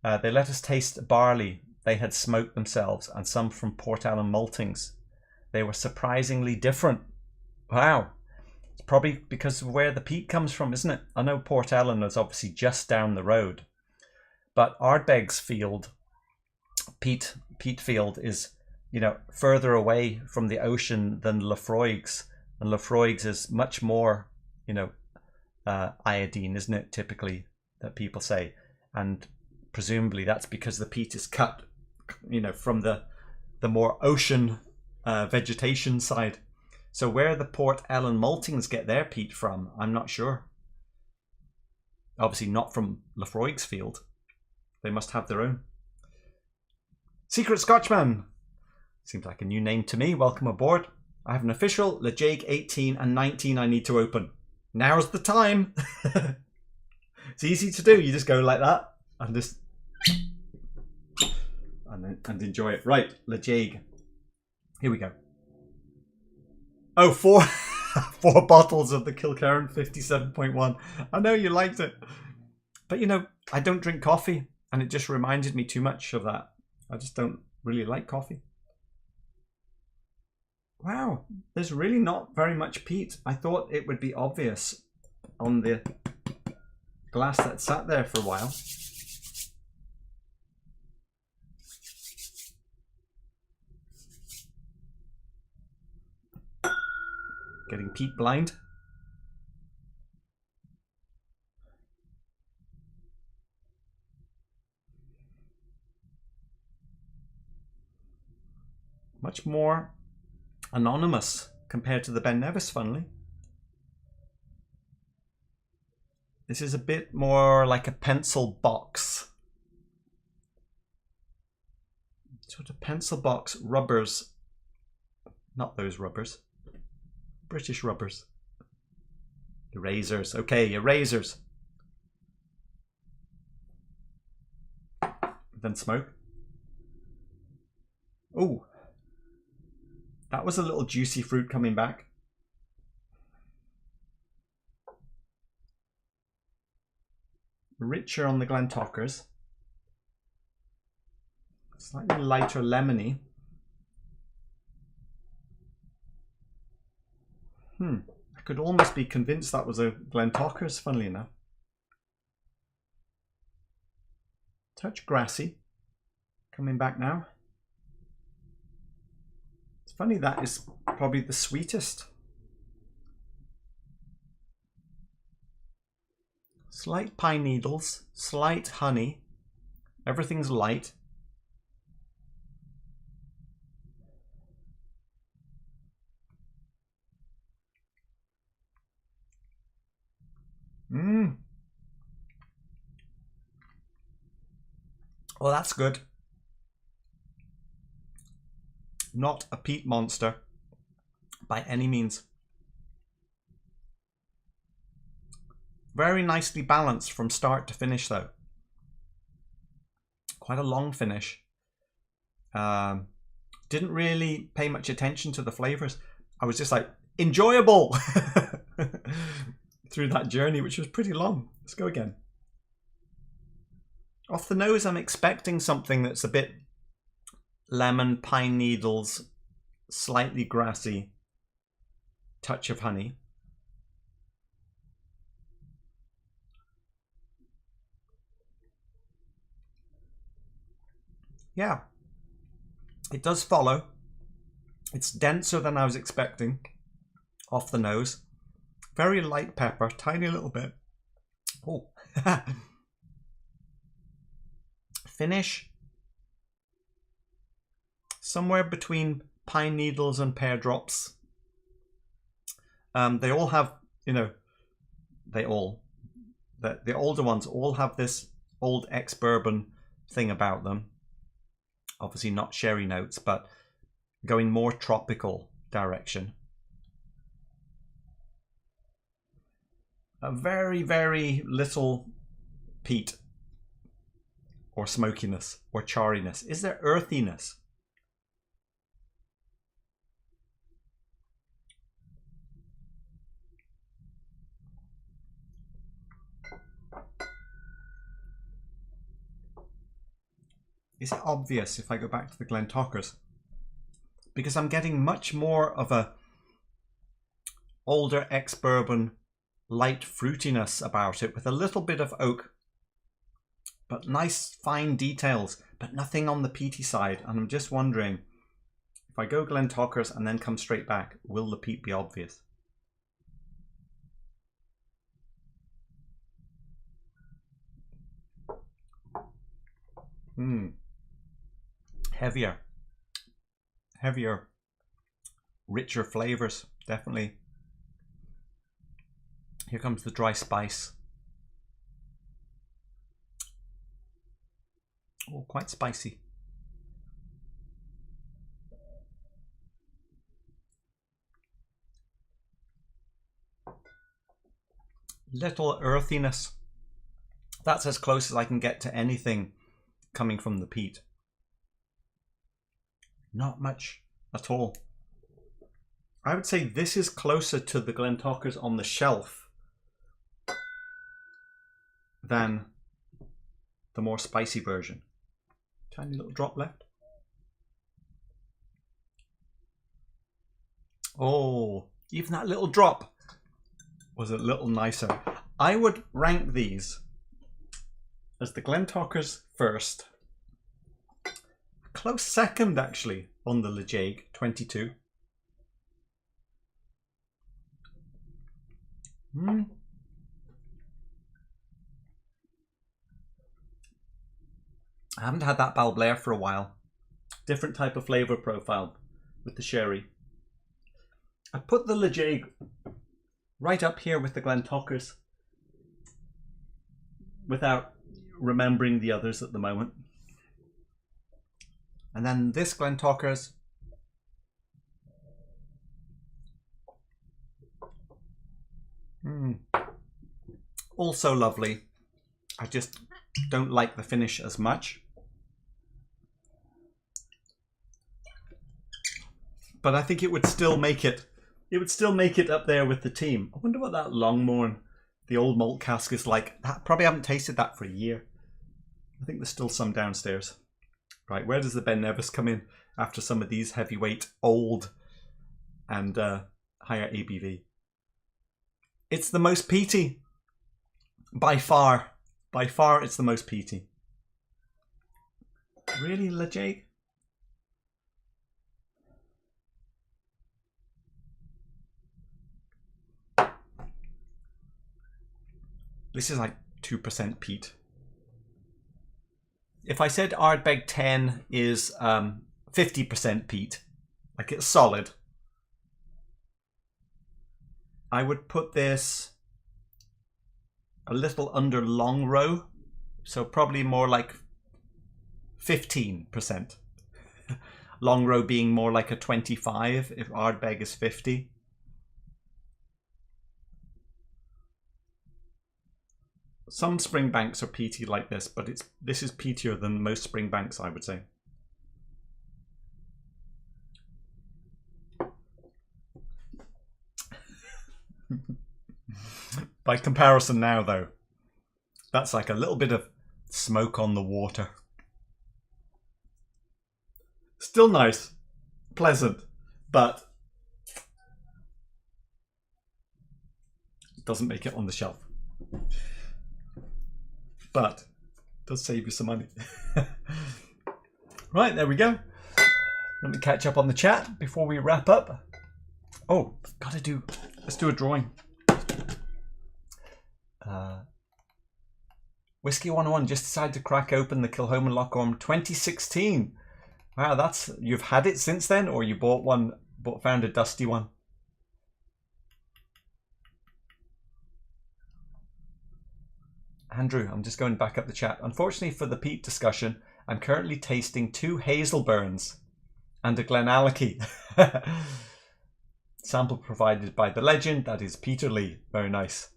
They let us taste barley they had smoked themselves and some from Port Ellen maltings. They were surprisingly different. Wow. It's probably because of where the peat comes from, isn't it? I know Port Ellen is obviously just down the road, but Ardbeg's field, peat field, is, you know, further away from the ocean than Laphroaig's, and Laphroaig's is much more, you know, iodine, isn't it? Typically, that people say, and presumably that's because the peat is cut, you know, from the more ocean vegetation side. So where the Port Ellen maltings get their peat from, I'm not sure. Obviously not from Laphroaig's field. They must have their own. Secret Scotchman. Seems like a new name to me. Welcome aboard. I have an official Laphroaig 18 and 19 I need to open. Now's the time. It's easy to do. You just go like that and just and enjoy it. Right, Laphroaig. Here we go. Oh, four bottles of the Kilkerran 57.1. I know you liked it. But you know, I don't drink coffee, and it just reminded me too much of that. I just don't really like coffee. Wow, there's really not very much peat. I thought it would be obvious on the glass that sat there for a while. Getting peat blind. Much more anonymous compared to the Ben Nevis, funnily. This is a bit more like a pencil box. Sort of pencil box rubbers. Not those rubbers. British rubbers. Erasers. Okay, erasers. Then smoke. Oh. That was a little juicy fruit coming back. Richer on the Glentockers. Slightly lighter lemony. I could almost be convinced that was a Glentockers, funnily enough. Touch grassy. Coming back now. It's funny, that is probably the sweetest. Slight pine needles, slight honey. Everything's light. Well, that's good. Not a peat monster by any means. Very nicely balanced from start to finish, though. Quite a long finish. Didn't really pay much attention to the flavors. I was just like, enjoyable through that journey, which was pretty long. Let's go again. Off the nose, I'm expecting something that's a bit lemon, pine needles, slightly grassy, touch of honey. Yeah, it does follow. It's denser than I was expecting off the nose. Very light pepper, tiny little bit. Oh, finish somewhere between pine needles and pear drops. They all have, you know, the older ones all have this old ex-bourbon thing about them. Obviously not sherry notes, but going more tropical direction. A very, very little peat or smokiness or charriness. Is there earthiness? Is it obvious if I go back to the Glentockers? Because I'm getting much more of a older ex-bourbon light fruitiness about it with a little bit of oak, but nice fine details, but nothing on the peaty side. And I'm just wondering, if I go Glentockers and then come straight back, will the peat be obvious? Heavier, richer flavors, definitely. Here comes the dry spice. Oh, quite spicy. Little earthiness. That's as close as I can get to anything coming from the peat. Not much at all. I would say this is closer to the Glentockers on the shelf than the more spicy version. Tiny little drop left. Oh, even that little drop was a little nicer. I would rank these as the Glentockers first. Close second, actually, on the Laphroaig 22. I haven't had that Balblair for a while. Different type of flavour profile with the sherry. I put the Laphroaig right up here with the Glentockers without remembering the others at the moment. And then this Glentockers. Also lovely. I just don't like the finish as much. But I think it would still make it. It would still make it up there with the team. I wonder what that Longmorn, the old malt cask, is like. Probably haven't tasted that for a year. I think there's still some downstairs. Right, where does the Ben Nevis come in after some of these heavyweight, old, and higher ABV? It's the most peaty. By far. By far, it's the most peaty. Really, Laphroaig? This is like 2% peat. If I said Ardbeg 10 is 50% peat, like it's solid, I would put this a little under Longrow, so probably more like 15%. Longrow being more like a 25 if Ardbeg is 50. Some Springbanks are peaty like this, but this is peatier than most Springbanks, I would say. By comparison now, though, that's like a little bit of smoke on the water. Still nice, pleasant, but it doesn't make it on the shelf. But it does save you some money. Right, there we go. Let me catch up on the chat before we wrap up. Oh, let's do a drawing. Whisky 101 just decided to crack open the Kilhoman Lochorn 2016. Wow, you've had it since then, or you found a dusty one? Andrew, I'm just going back up the chat. Unfortunately for the peat discussion, I'm currently tasting 2 Hazelburns and a Clynelish. Sample provided by the legend, that is Peter Lee. Very nice.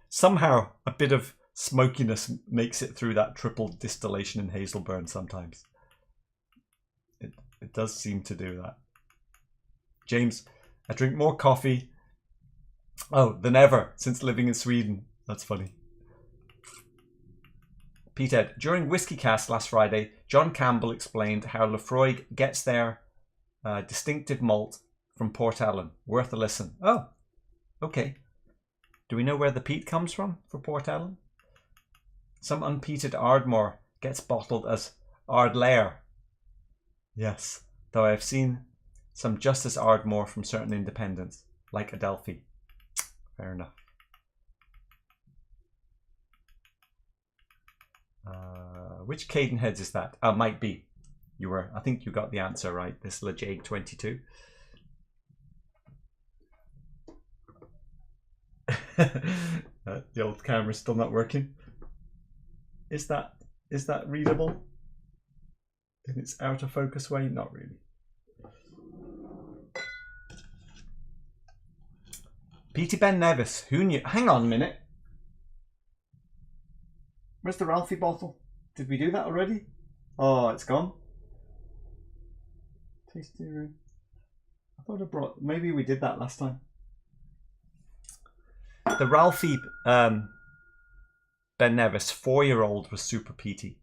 Somehow a bit of smokiness makes it through that triple distillation in Hazelburn sometimes. It does seem to do that. James, I drink more coffee than ever since living in Sweden. That's funny. Peathead, during Whisky Cast last Friday, John Campbell explained how Laphroaig gets their distinctive malt from Port Ellen. Worth a listen. Oh, okay. Do we know where the peat comes from for Port Ellen? Some unpeated Ardmore gets bottled as Ardlair. Yes, though I have seen some just as Ardmore from certain independents, like Adelphi. Fair enough. Which Cadenheads is that? Might be. I think you got the answer right. This Laphroaig 22. The old camera's still not working. Is that readable in its out of focus way? Not really. Peaty Ben Nevis, who knew? Hang on a minute. Where's the Ralphie bottle? Did we do that already? Oh, it's gone. Tasty room. I thought I brought. Maybe we did that last time. The Ralphie Ben Nevis 4-year-old was super peaty.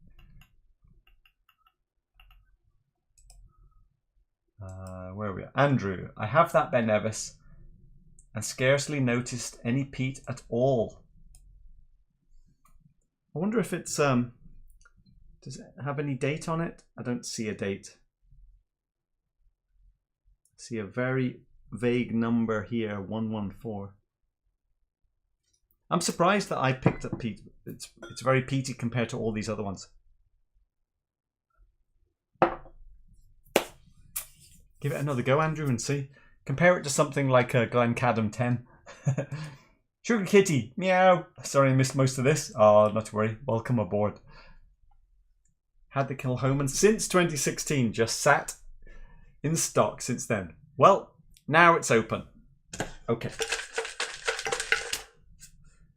Where are we? Andrew, I have that Ben Nevis and scarcely noticed any peat at all. I wonder if it's does it have any date on it? I don't see a date. I see a very vague number here, 114. I'm surprised that I picked up peat. It's very peaty compared to all these other ones. Give it another go, Andrew, and see. Compare it to something like a Glencadam 10. Sugar Kitty, meow. Sorry I missed most of this. Oh, not to worry. Welcome aboard. Had the Kilhoman since 2016. Just sat in stock since then. Well, now it's open. Okay.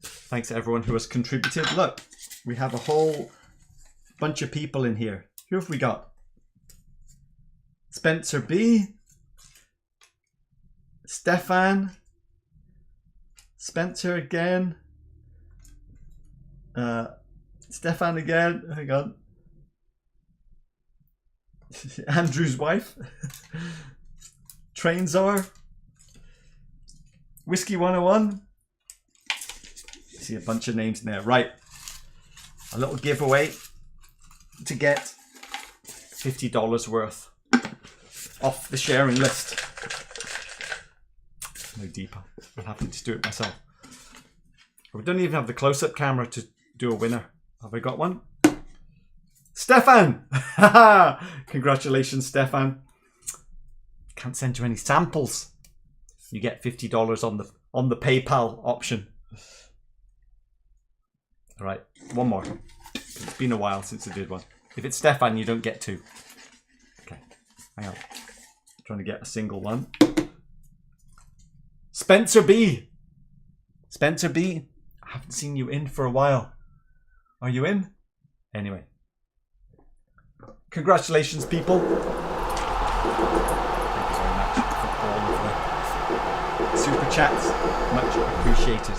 Thanks to everyone who has contributed. Look, we have a whole bunch of people in here. Who have we got? Spencer B. Stefan. Spencer again. Stefan again. Hang on. Andrew's wife. Trainzar. Whisky 101. See a bunch of names in there. Right. A little giveaway to get $50 worth off the sharing list. No deeper. I'll have to just do it myself. We don't even have the close-up camera to do a winner. Have I got one? Stefan! Congratulations, Stefan. Can't send you any samples. You get $50 on the PayPal option. All right, one more. It's been a while since I did one. If it's Stefan, you don't get two. Okay, hang on. I'm trying to get a single one. Spencer B. Spencer B. I haven't seen you in for a while. Are you in? Anyway. Congratulations, people. Thank you very much for all of the super chats. Much appreciated.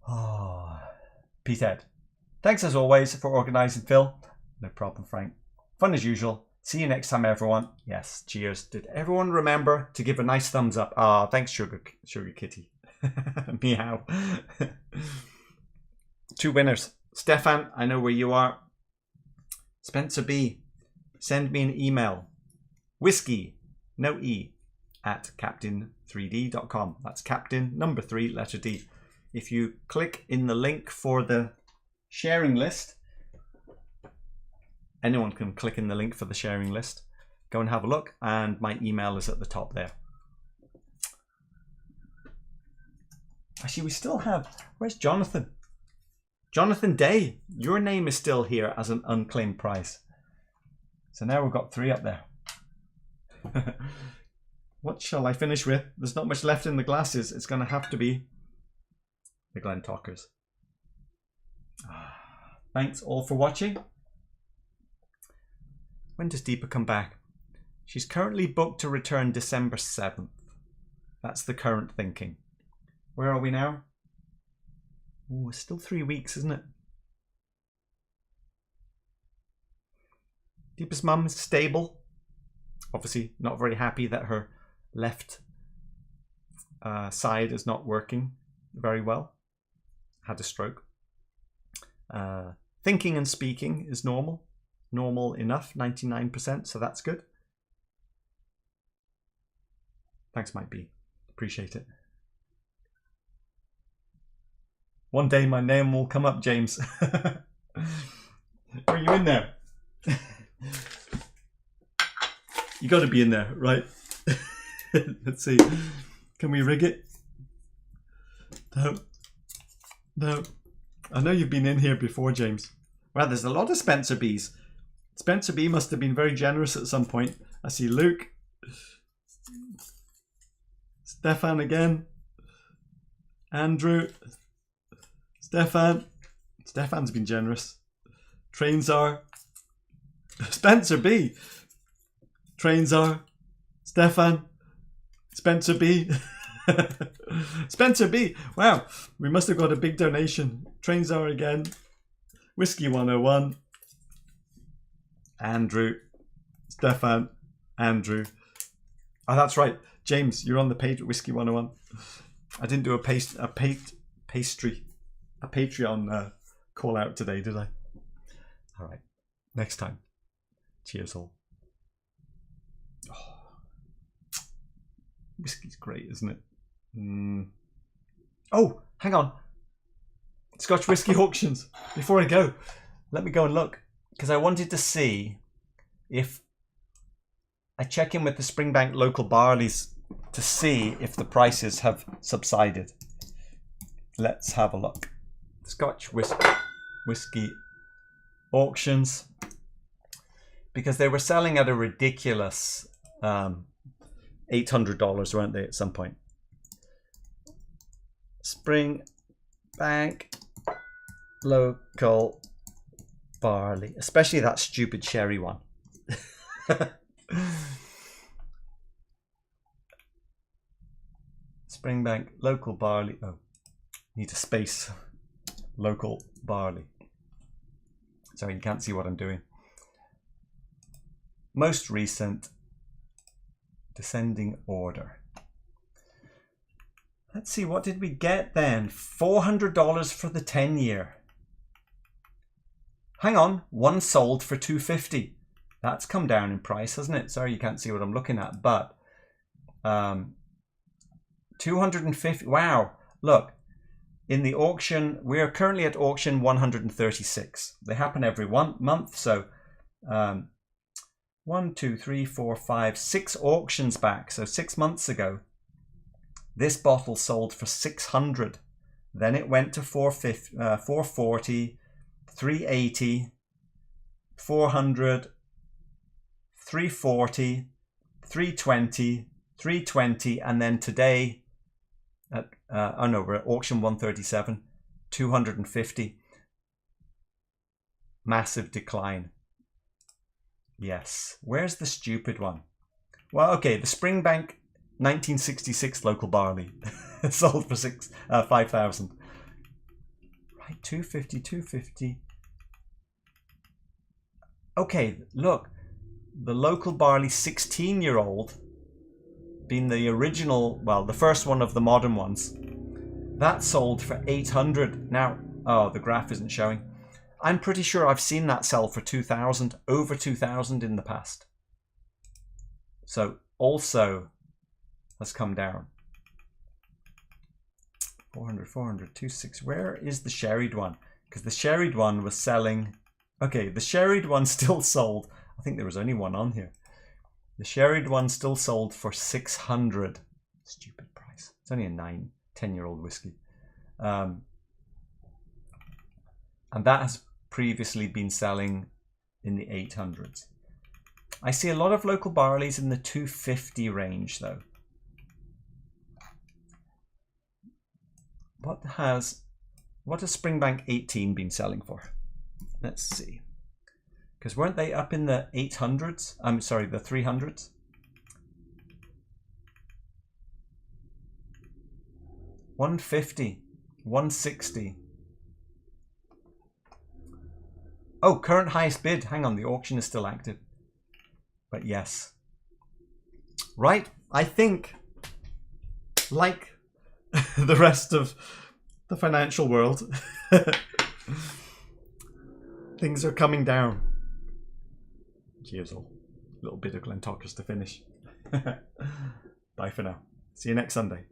Oh, Peathead. Thanks as always for organising, Phil. No problem, Frank. Fun as usual. See you next time, everyone. Yes, cheers. Did everyone remember to give a nice thumbs up? Ah, thanks, Sugar Kitty. Meow. 2 winners. Stefan, I know where you are. Spencer B, send me an email. Whisky, no E, at captain3d.com. That's captain, number 3, letter D. If you click in the link for the sharing list, anyone can click in the link for the sharing list. Go and have a look, and my email is at the top there. Actually, we still have... Where's Jonathan? Jonathan Day, your name is still here as an unclaimed prize. So now we've got 3 up there. What shall I finish with? There's not much left in the glasses. It's going to have to be the Glen Talkers. Thanks all for watching. When does Deepa come back? She's currently booked to return December 7th. That's the current thinking. Where are we now? Oh, it's still 3 weeks, isn't it? Deepa's mum is stable. Obviously not very happy that her left side is not working very well. Had a stroke. Thinking and speaking is normal. Normal enough, 99%, so that's good. Thanks, Mike B. Appreciate it. One day my name will come up, James. Are you in there? You got to be in there, right? Let's see. Can we rig it? No. No. I know you've been in here before, James. Wow, there's a lot of Spencer B's. Spencer B must have been very generous at some point. I see Luke. Stefan again. Andrew. Stefan. Stefan's been generous. Trains are. Spencer B. Trains are. Stefan. Spencer B. Spencer B. Wow, we must have got a big donation. Trains are again. Whisky 101. Andrew. Stefan. Andrew. Oh, that's right. James, you're on the page at Whisky 101. I didn't do a Patreon call out today, did I? All right. Next time. Cheers all. Oh. Whiskey's great, isn't it? Oh, hang on. Scotch Whisky Auctions. Before I go, let me go and look. Because I wanted to see if I check in with the Springbank local barleys to see if the prices have subsided. Let's have a look. Scotch Whisky Auctions. Because they were selling at a ridiculous $800, weren't they, at some point? Springbank local barley, especially that stupid sherry one. Springbank local barley. Oh, need a space. Local barley. Sorry, you can't see what I'm doing. Most recent descending order. Let's see, what did we get then? $400 for the 10-year. Hang on, one sold for $250. That's come down in price, hasn't it? Sorry, you can't see what I'm looking at, but 250. Wow, look, in the auction, we're currently at auction 136. They happen every 1 month, so 1, 2, 3, 4, 5, 6 auctions back. So 6 months ago, this bottle sold for $600. Then it went to $440, $380, $400, $340, $320, $320, and then today at oh no, we're at auction 137, $250. Massive decline. Yes. Where's the stupid one? Well, okay, the Springbank 1966 local barley sold for 5,000. Right, 250, 250. Okay, look, the local barley 16-year-old, being the original, well, the first one of the modern ones, that sold for 800. Now, oh, the graph isn't showing. I'm pretty sure I've seen that sell for 2,000, over 2,000 in the past. So also has come down. 400, 400, 26. Where is the sherried one? Because the sherried one was selling. Okay, the sherried one still sold. I think there was only one on here. The sherried one still sold for 600. Stupid price. It's only a 10-year-old whiskey. And that has previously been selling in the 800s. I see a lot of local barleys in the 250 range though. What has Springbank 18 been selling for? Let's see. Because weren't they up in the 800s? I'm sorry, the 300s? $150, $160. Oh, current highest bid. Hang on, the auction is still active. But yes. Right, I think, like the rest of the financial world, things are coming down. Cheers all. A little bit of Glentockers to finish. Bye for now. See you next Sunday.